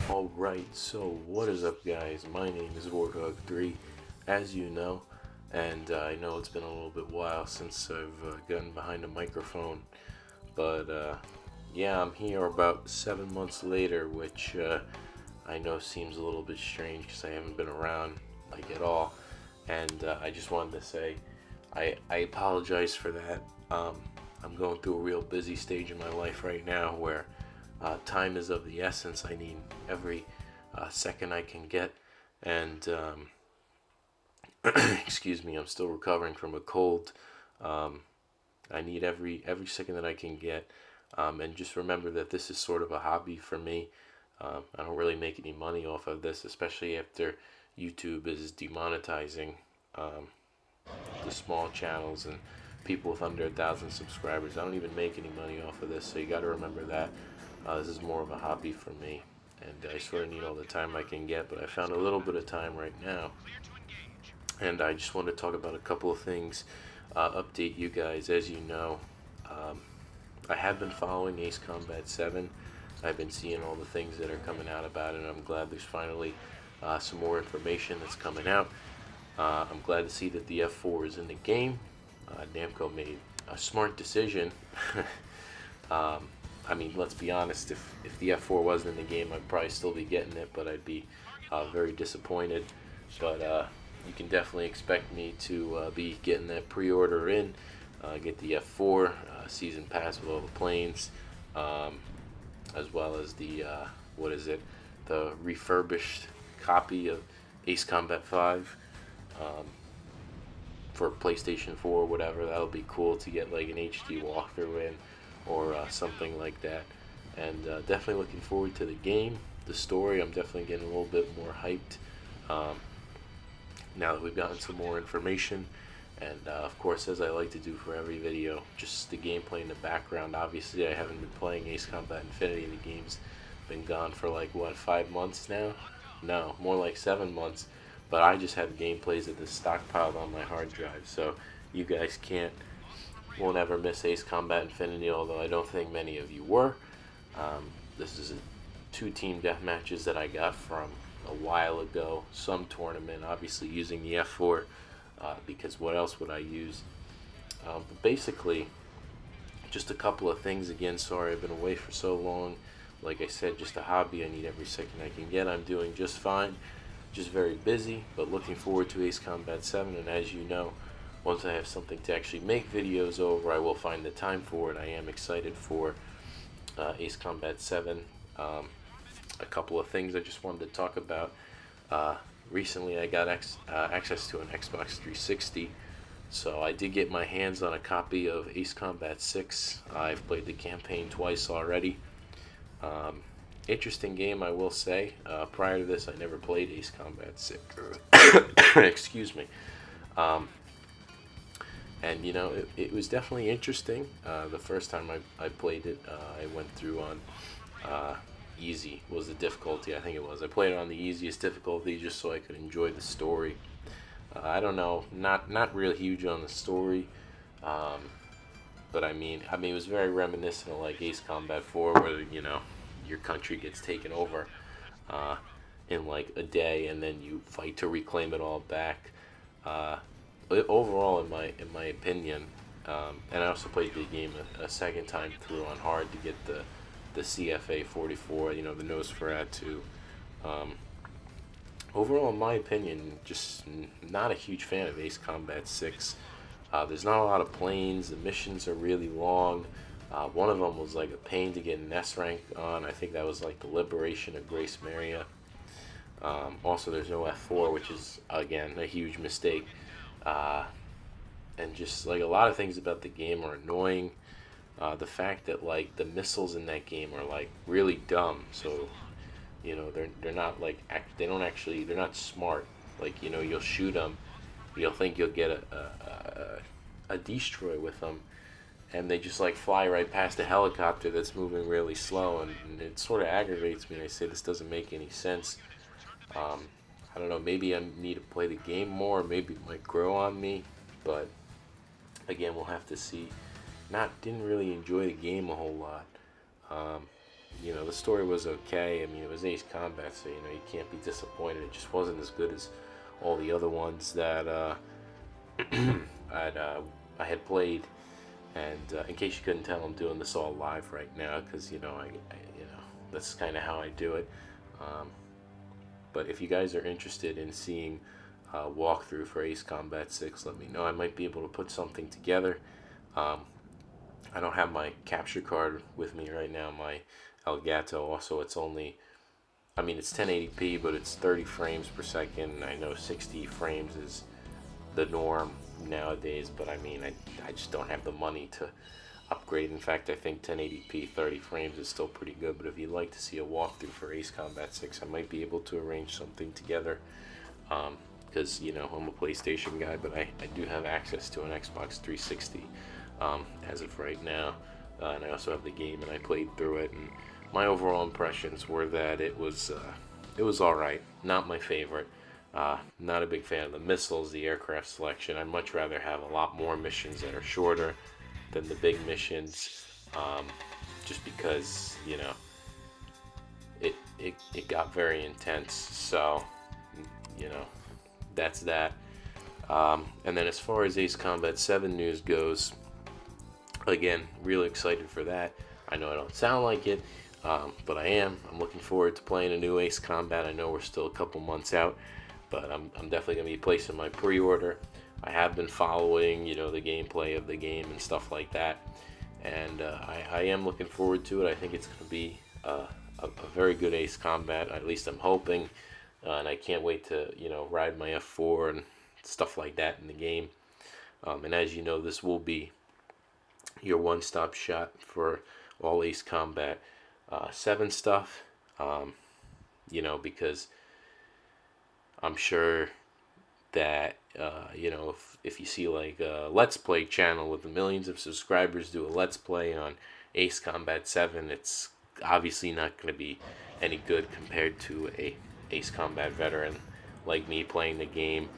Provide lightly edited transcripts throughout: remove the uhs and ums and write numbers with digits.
Alright, so what is up, guys? My name is Warthog3, as you know, and I know it's been a little bit while since I've gotten behind a microphone, but yeah, I'm here about 7 months later, which I know seems a little bit strange because I haven't been around like at all, and I just wanted to say I apologize for that. I'm going through a real busy stage in my life right now where time is of the essence. I need every second I can get, and excuse me, I'm still recovering from a cold. Um, I need every second that I can get, and just remember that this is sort of a hobby for me. I don't really make any money off of this, especially after YouTube is demonetizing um, the small channels and people with under 1,000 subscribers. I don't even make any money off of this, so you got to remember that. This is more of a hobby for me, and I sort of need all the time I can get, but I found a little bit of time right now, and I just want to talk about a couple of things, update you guys. As you know, um, I have been following Ace Combat 7. I've been seeing all the things that are coming out about it, and I'm glad there's finally some more information that's coming out. I'm glad to see that the F4 is in the game. Namco made a smart decision. I mean, let's be honest, if the F4 wasn't in the game, I'd probably still be getting it, but I'd be very disappointed. But you can definitely expect me to be getting that pre-order in, get the F4 season pass with all the planes, um, as well as the, what is it, the refurbished copy of Ace Combat 5. Um, for PlayStation 4 or whatever. That'll be cool to get like an HD walkthrough in, or something like that. And definitely looking forward to the game, the story. I'm definitely getting a little bit more hyped um, now that we've gotten some more information. And of course, as I like to do for every video, just the gameplay in the background. Obviously, I haven't been playing Ace Combat Infinity. The game's been gone for like, what, 5 months now? No, more like 7 months. But I just have gameplays of this stockpiled on my hard drive, so you guys won't ever miss Ace Combat Infinity, although I don't think many of you were. This is two team death matches that I got from a while ago, some tournament, obviously using the F4, because what else would I use? But basically, just a couple of things. Again, sorry I've been away for so long. Like I said, just a hobby. I need every second I can get. I'm doing just fine. Just very busy, but looking forward to Ace Combat 7. And as you know, once I have something to actually make videos over, I will find the time for it. I am excited for Ace Combat 7. A couple of things I just wanted to talk about. Recently, I got access to an Xbox 360, so I did get my hands on a copy of Ace Combat 6. I've played the campaign twice already. Interesting game, I will say. Prior to this, I never played Ace Combat 6. Excuse me. Um, and you know, it was definitely interesting. The first time I played it, I went through on easy was the difficulty. I think it was. I played it on the easiest difficulty just so I could enjoy the story. I don't know, not real huge on the story. But I mean, it was very reminiscent of like Ace Combat 4, where your country gets taken over uh, in like a day, and then you fight to reclaim it all back. Uh, Overall, in my opinion, and I also played the game a second time through on hard to get the CFA 44, the Nosferatu. Um, Overall, in my opinion, just not a huge fan of Ace Combat 6. There's not a lot of planes. The missions are really long. One of them was like a pain to get an S rank on. I think that was like the Liberation of Grace Maria. Also, there's no F4, which is, again, a huge mistake. Uh, and just like a lot of things about the game are annoying. The fact that like the missiles in that game are like really dumb. So they're not like they don't actually, they're not smart. Like you'll shoot them, you'll think you'll get a destroy with them, and they just like fly right past a helicopter that's moving really slow, and it sort of aggravates me. I say this doesn't make any sense. Um, I don't know. Maybe I need to play the game more. Maybe it might grow on me, but again, we'll have to see. Didn't really enjoy the game a whole lot. Um, the story was okay. I mean, it was Ace Combat, so you can't be disappointed. It just wasn't as good as all the other ones that I had played. And in case you couldn't tell, I'm doing this all live right now because that's kind of how I do it. But if you guys are interested in seeing a walkthrough for Ace Combat 6, let me know. I might be able to put something together. I don't have my capture card with me right now, my Elgato. Also, it's 1080p, but it's 30 frames per second. I know 60 frames is the norm nowadays, but I mean, I just don't have the money to upgrade. In fact, I think 1080p 30 frames is still pretty good, but if you'd like to see a walkthrough for Ace Combat 6, I might be able to arrange something together, because I'm a PlayStation guy, but I do have access to an Xbox 360 as of right now, and I also have the game, and I played through it, and my overall impressions were that it was alright. Not my favorite. Not a big fan of the missiles, the aircraft selection. I'd much rather have a lot more missions that are shorter than the big missions, just because it got very intense. So that's that. And then as far as Ace Combat 7 news goes, again, really excited for that. I know I don't sound like it, but I am. I'm looking forward to playing a new Ace Combat. I know we're still a couple months out, but I'm definitely going to be placing my pre-order. I have been following, the gameplay of the game and stuff like that, and I am looking forward to it. I think it's going to be a very good Ace Combat. At least I'm hoping, and I can't wait to ride my F4 and stuff like that in the game. And as you know, this will be your one-stop shop for all Ace Combat 7 stuff, because I'm sure that if you see like a Let's Play channel with millions of subscribers do a Let's Play on Ace Combat 7, it's obviously not going to be any good compared to a Ace Combat veteran like me playing the game.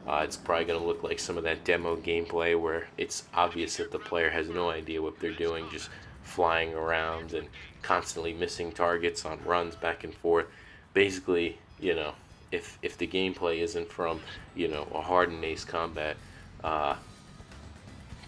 It's probably going to look like some of that demo gameplay where it's obvious that the player has no idea what they're doing, just flying around and constantly missing targets on runs back and forth. Basically, if the gameplay isn't from, a hardened Ace Combat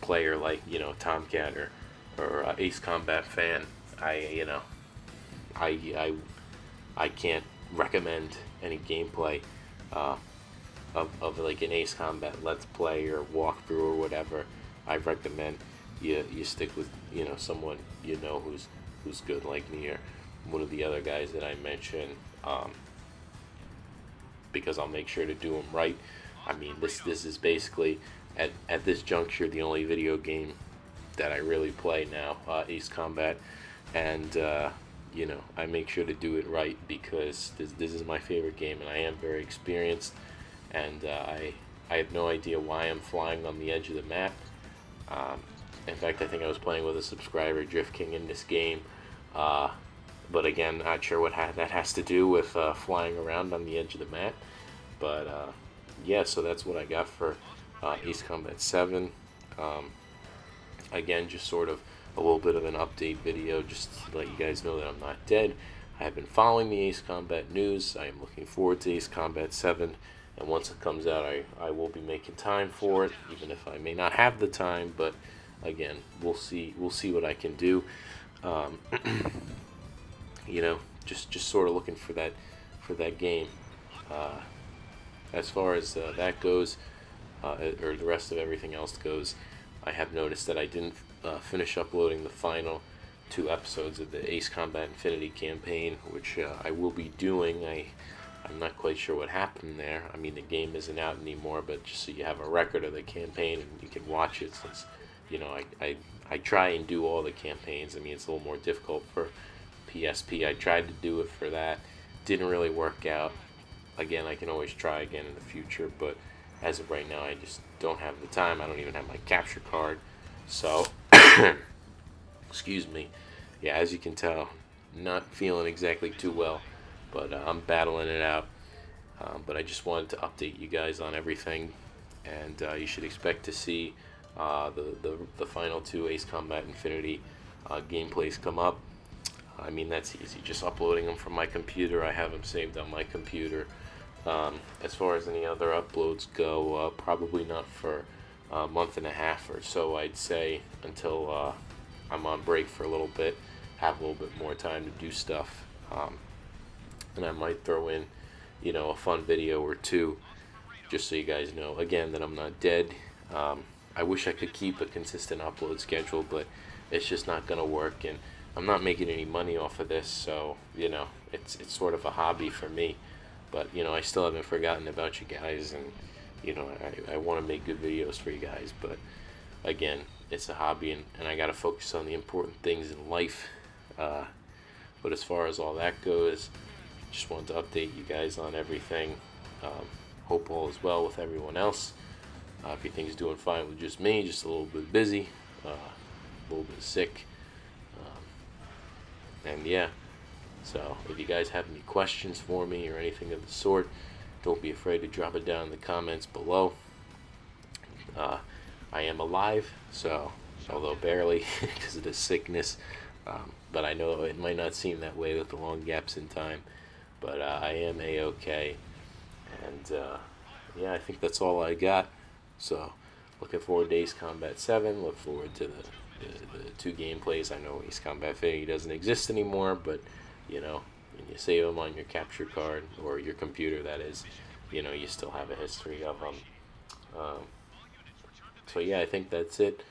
player like, Tomcat or Ace Combat fan, I can't recommend any gameplay of like an Ace Combat Let's Play or walkthrough or whatever. I recommend you stick with someone who's good like me or one of the other guys that I mentioned, because I'll make sure to do them right. I mean, this is basically at this juncture the only video game that I really play now, Ace Combat, and I make sure to do it right because this is my favorite game, and I am very experienced, and I have no idea why I'm flying on the edge of the map. In fact, I think I was playing with a subscriber, Drift King, in this game, but again, not sure what that has to do with flying around on the edge of the map. But yeah, so that's what I got for Ace Combat 7. Again, just sort of a little bit of an update video, just to let you guys know that I'm not dead. I have been following the Ace Combat news. I am looking forward to Ace Combat 7, and once it comes out, I will be making time for it, even if I may not have the time. But again, we'll see what I can do. Just sort of looking for that game. As far as that goes, or the rest of everything else goes, I have noticed that I didn't finish uploading the final 2 episodes of the Ace Combat Infinity campaign, which I will be doing. I'm not quite sure what happened there. I mean, the game isn't out anymore, but just so you have a record of the campaign and you can watch it, since I try and do all the campaigns. I mean, it's a little more difficult for PSP. I tried to do it for that, didn't really work out. Again, I can always try again in the future, but as of right now, I just don't have the time. I don't even have my capture card, so excuse me. Yeah, as you can tell, not feeling exactly too well, but I'm battling it out. But I just wanted to update you guys on everything, and you should expect to see the final 2 Ace Combat Infinity gameplays come up. I mean, that's easy. Just uploading them from my computer. I have them saved on my computer. As far as any other uploads go, probably not for a month and a half or so, I'd say, until I'm on break for a little bit, have a little bit more time to do stuff. And I might throw in, a fun video or two, just so you guys know, again, that I'm not dead. I wish I could keep a consistent upload schedule, but it's just not going to work, and I'm not making any money off of this, so, it's sort of a hobby for me. But, I still haven't forgotten about you guys, and, I want to make good videos for you guys, but, again, it's a hobby, and I got to focus on the important things in life. But as far as all that goes, just wanted to update you guys on everything. Hope all is well with everyone else. Everything's doing fine with just me, just a little bit busy, a little bit sick. And yeah, so if you guys have any questions for me or anything of the sort, don't be afraid to drop it down in the comments below. I am alive, so although barely because of the sickness, but I know it might not seem that way with the long gaps in time, but I am a-okay. And yeah, I think that's all I got. So looking forward to Ace Combat 7, look forward to the two gameplays. I know Ace Combat Infinity doesn't exist anymore, but when you save them on your capture card, or your computer that is, you still have a history of them. So yeah, I think that's it.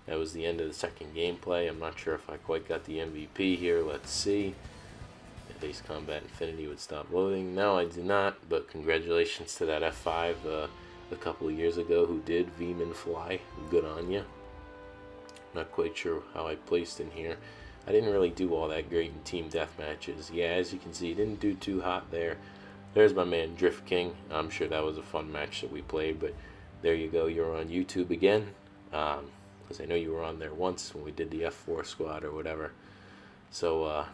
That was the end of the second gameplay. I'm not sure if I quite got the MVP here. Let's see if Ace Combat Infinity would stop loading. No, I do not, but congratulations to that F5 a couple of years ago who did Veman fly. Good on ya. Not quite sure how I placed in here. I didn't really do all that great in team death matches. Yeah, as you can see, didn't do too hot there. There's my man Drift King. I'm sure that was a fun match that we played, but there you go. You're on YouTube again, because I know you were on there once when we did the F4 squad or whatever. So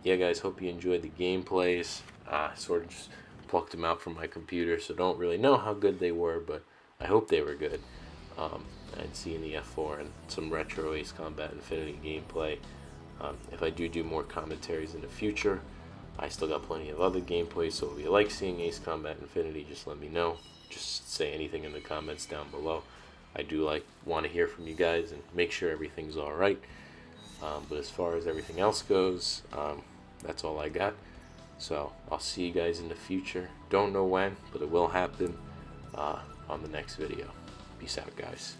yeah, guys, hope you enjoyed the gameplays. Sort of just plucked them out from my computer, so don't really know how good they were, but I hope they were good. I'd see in the F4 and some retro Ace Combat Infinity gameplay. If I do more commentaries in the future, I still got plenty of other gameplays, so if you like seeing Ace Combat Infinity, just let me know. Just say anything in the comments down below. I do want to hear from you guys and make sure everything's alright. But as far as everything else goes, that's all I got. So I'll see you guys in the future. Don't know when, but it will happen on the next video. Peace out, guys.